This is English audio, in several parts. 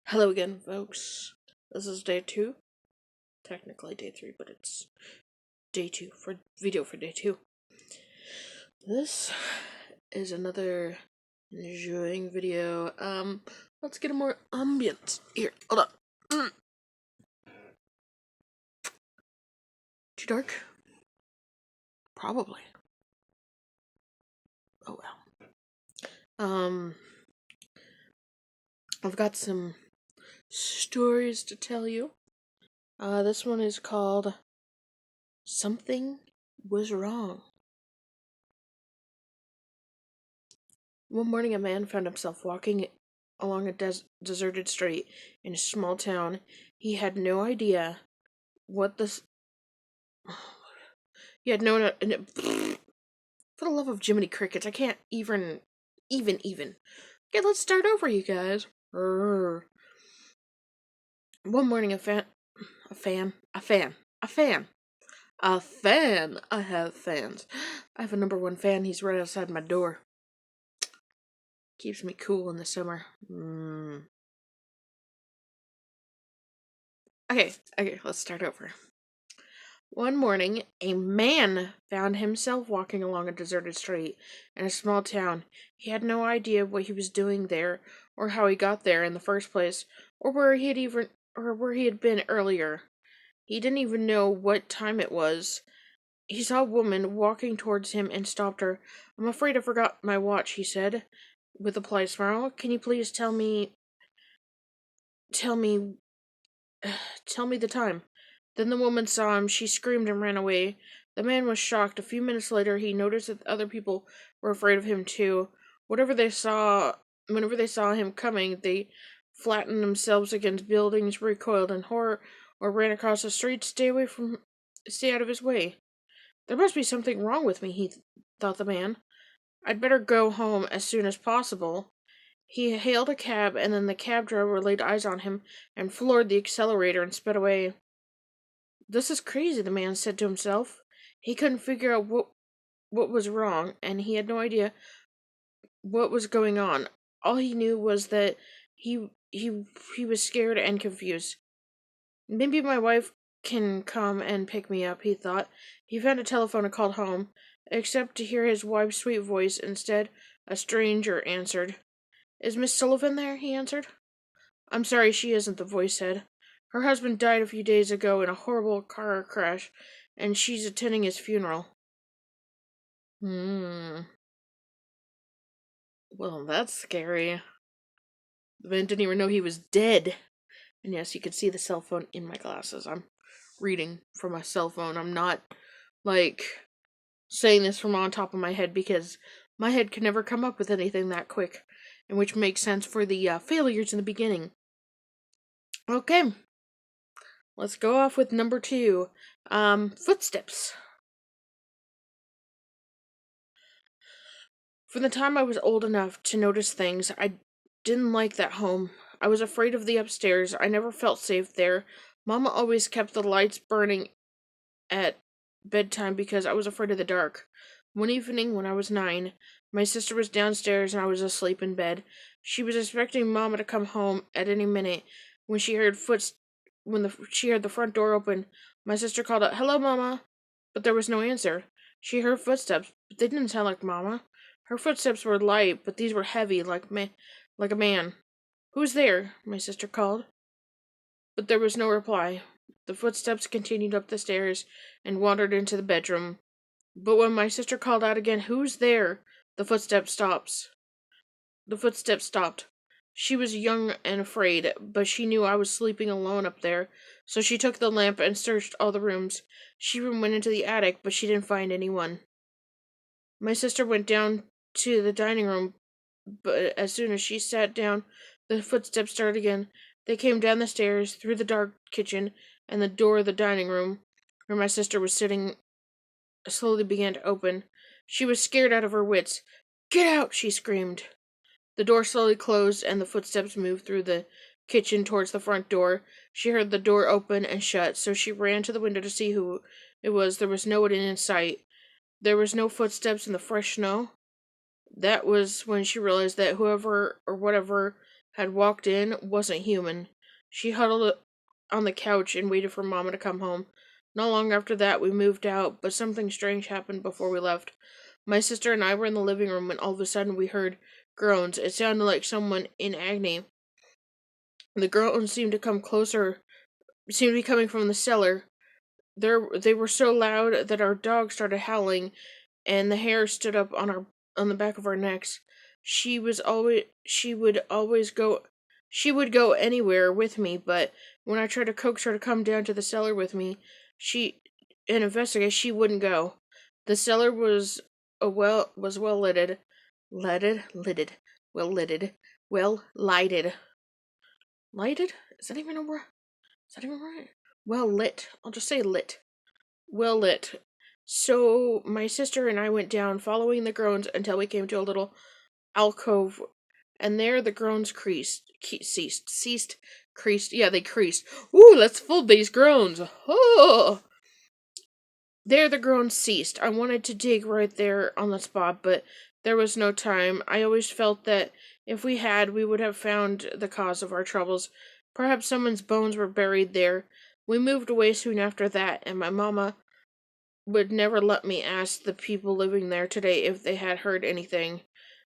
Hello again, folks. This is day 2. Technically day 3, but it's day 2 for day 2. This is another enjoying video. Let's get a more ambient here. Hold on. Too dark? Probably. Oh well. I've got some stories to tell you. This one is called Something Was Wrong. One morning, a man found himself walking along a deserted street in a small town. He had no idea what this. He had no. For the love of Jiminy Crickets, I can't even. Okay, let's start over, you guys. One morning, a fan. I have fans. I have a number 1 fan. He's right outside my door. Keeps me cool in the summer. Okay, let's start over. One morning, a man found himself walking along a deserted street in a small town. He had no idea what he was doing there, or how he got there in the first place, or where he had been earlier. He didn't even know what time it was. He saw a woman walking towards him and stopped her. "I'm afraid I forgot my watch," he said, with a polite smile. "Can you please tell me the time?" Then the woman saw him. She screamed and ran away. The man was shocked. A few minutes later, he noticed that other people were afraid of him too. Whenever they saw him coming, they flattened themselves against buildings, recoiled in horror, or ran across the street. Stay out of his way. "There must be something wrong with me," thought the man. "I'd better go home as soon as possible." He hailed a cab, and then the cab driver laid eyes on him and floored the accelerator and sped away. "This is crazy," the man said to himself. He couldn't figure out what was wrong, and he had no idea what was going on. All he knew was that he was scared and confused. "Maybe my wife can come and pick me up," he thought. He found a telephone and called home, except to hear his wife's sweet voice. Instead, a stranger answered. "Is Miss Sullivan there?" he answered. "I'm sorry, she isn't," the voice said. "Her husband died a few days ago in a horrible car crash, and she's attending his funeral." Well, that's scary. The man didn't even know he was dead. And yes, you can see the cell phone in my glasses. I'm reading from my cell phone. I'm not, saying this from on top of my head, because my head can never come up with anything that quick, and which makes sense for the failures in the beginning. Okay. Let's go off with number 2. Footsteps. From the time I was old enough to notice things, I didn't like that home. I was afraid of the upstairs. I never felt safe there. Mama always kept the lights burning at bedtime because I was afraid of the dark. One evening when I was 9, my sister was downstairs and I was asleep in bed. She was expecting Mama to come home at any minute. When she heard the front door open, my sister called out, "Hello, Mama," but there was no answer. She heard footsteps, but they didn't sound like Mama. Her footsteps were light, but these were heavy, like a man. "Who's there?" my sister called. But there was no reply. The footsteps continued up the stairs and wandered into the bedroom. But when my sister called out again, "Who's there?" the footsteps stopped. She was young and afraid, but she knew I was sleeping alone up there, so she took the lamp and searched all the rooms. She even went into the attic, but she didn't find anyone. My sister went down to the dining room, but as soon as she sat down, the footsteps started again. They came down the stairs, through the dark kitchen, and the door of the dining room, where my sister was sitting, slowly began to open. She was scared out of her wits. "Get out!" she screamed. The door slowly closed, and the footsteps moved through the kitchen towards the front door. She heard the door open and shut, so she ran to the window to see who it was. There was no one in sight. There was no footsteps in the fresh snow. That was when she realized that whoever or whatever had walked in wasn't human. She huddled on the couch and waited for Mama to come home. Not long after that, we moved out, but something strange happened before we left. My sister and I were in the living room when all of a sudden we heard groans. It sounded like someone in agony. The groans seemed to be coming from the cellar. They were so loud that our dog started howling, and the hair stood up on the back of our necks. She would go anywhere with me, but when I tried to coax her to come down to the cellar with me, she and investigate, she wouldn't go. The cellar was well lidded, well lighted. Lighted? Is that even a word? Is that even right? Well lit. I'll just say lit. Well lit. So my sister and I went down, following the groans until we came to a little alcove, and there the groans creased. Yeah, they creased. Ooh, let's fold these groans. Oh! There the groans ceased. I wanted to dig right there on the spot, but there was no time. I always felt that if we had, we would have found the cause of our troubles. Perhaps someone's bones were buried there. We moved away soon after that, and my mama would never let me ask the people living there today if they had heard anything.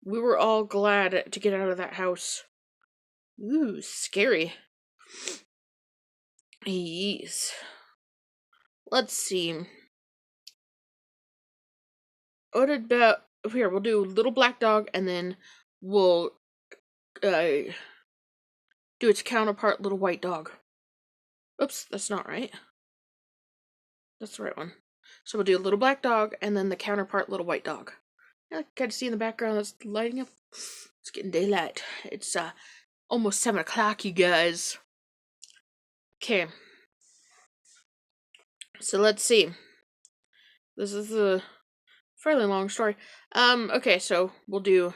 We were all glad to get out of that house. Ooh, scary. Yes. Let's see. What about here? We'll do Little Black Dog, and then we'll do its counterpart, Little White Dog. Oops, that's not right. That's the right one. So we'll do Little Black Dog, and then the counterpart, Little White Dog. Yeah, got to see in the background that's lighting up. It's getting daylight. It's almost 7 o'clock, you guys. Okay. So let's see. This is a fairly long story. Okay, so we'll do.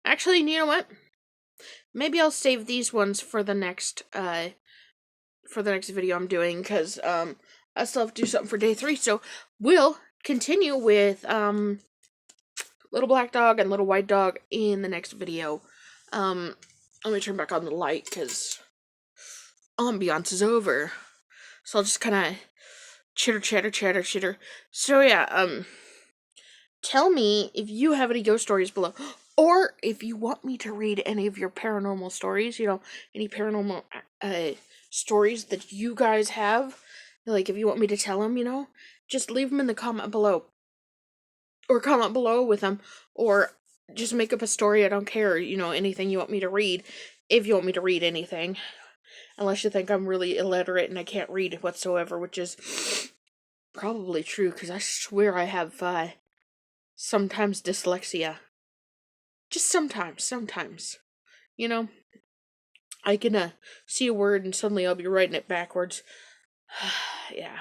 Actually, you know what? Maybe I'll save these ones for the next video I'm doing, because I still have to do something for day 3. So we'll continue with Little Black Dog and Little White Dog in the next video. Let me turn back on the light because ambiance is over. So I'll just kind of chitter. So yeah, tell me if you have any ghost stories below, or if you want me to read any of your paranormal stories. You know, any paranormal stories that you guys have. Like, if you want me to tell them, you know, just leave them in the comment below. Or comment below with them, or just make up a story. I don't care, you know, anything you want me to read, if you want me to read anything. Unless you think I'm really illiterate and I can't read whatsoever, which is probably true, because I swear I have, sometimes dyslexia. Just sometimes. You know? I can, see a word and suddenly I'll be writing it backwards. Yeah.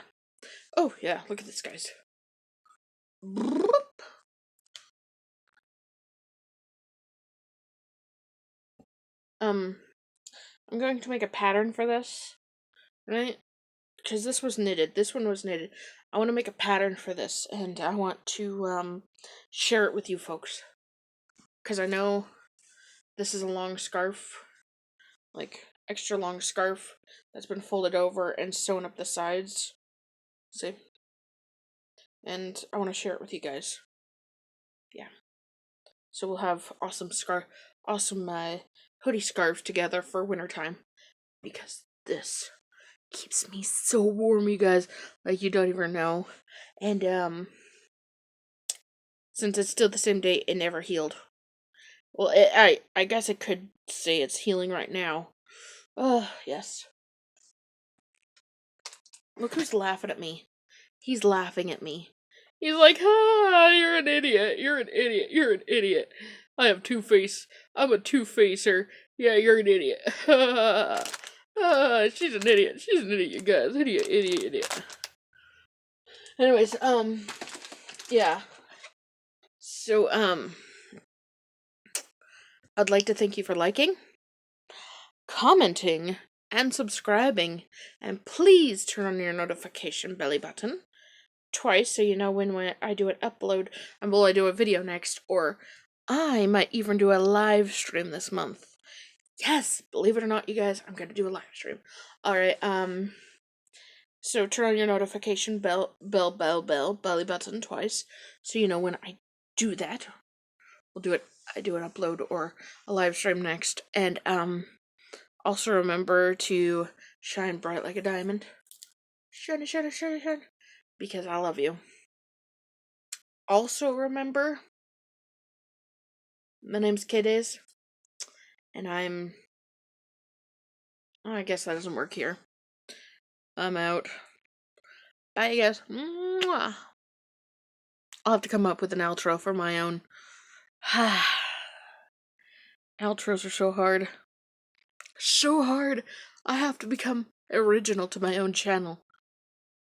Oh, yeah, look at this, guys. I'm going to make a pattern for this, right? Because this was knitted. This one was knitted. I want to make a pattern for this, and I want to, share it with you folks. Because I know this is a long scarf, like, extra long scarf that's been folded over and sewn up the sides. See? And I want to share it with you guys. Yeah. So we'll have awesome hoodie scarves together for wintertime. Because this keeps me so warm, you guys. Like, you don't even know. And, since it's still the same day, it never healed. Well, I guess I could say it's healing right now. Oh, yes. Look who's laughing at me. He's laughing at me. He's like, you're an idiot. You're an idiot. I have two-face. I'm a two-facer. Yeah, you're an idiot. She's an idiot. She's an idiot, you guys. Idiot. Anyways, yeah. So, I'd like to thank you for liking, commenting, and subscribing. And please turn on your notification belly button twice so you know when I do an upload and will I do a video next, or I might even do a live stream this month. Yes, believe it or not, you guys, I'm gonna do a live stream. Alright, so turn on your notification belly button twice, so you know when I do that. I do an upload or a live stream next. And, also remember to shine bright like a diamond. Shine, shine, shine, shine. Because I love you. Also remember, my name's Kiddies, and I guess that doesn't work here. I'm out. Bye, you guys. Mwah. I'll have to come up with an outro for my own. Outros are so hard. So hard. I have to become original to my own channel.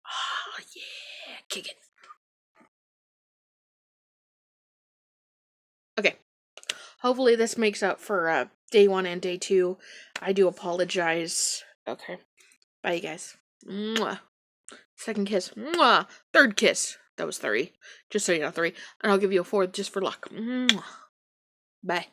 Oh, yeah. Kick it. Okay. Hopefully this makes up for day 1 and day 2. I do apologize. Okay. Bye, you guys. Mwah. Second kiss. Mwah. Third kiss. That was 3. Just so you know, 3. And I'll give you a 4th just for luck. Mwah. Bye.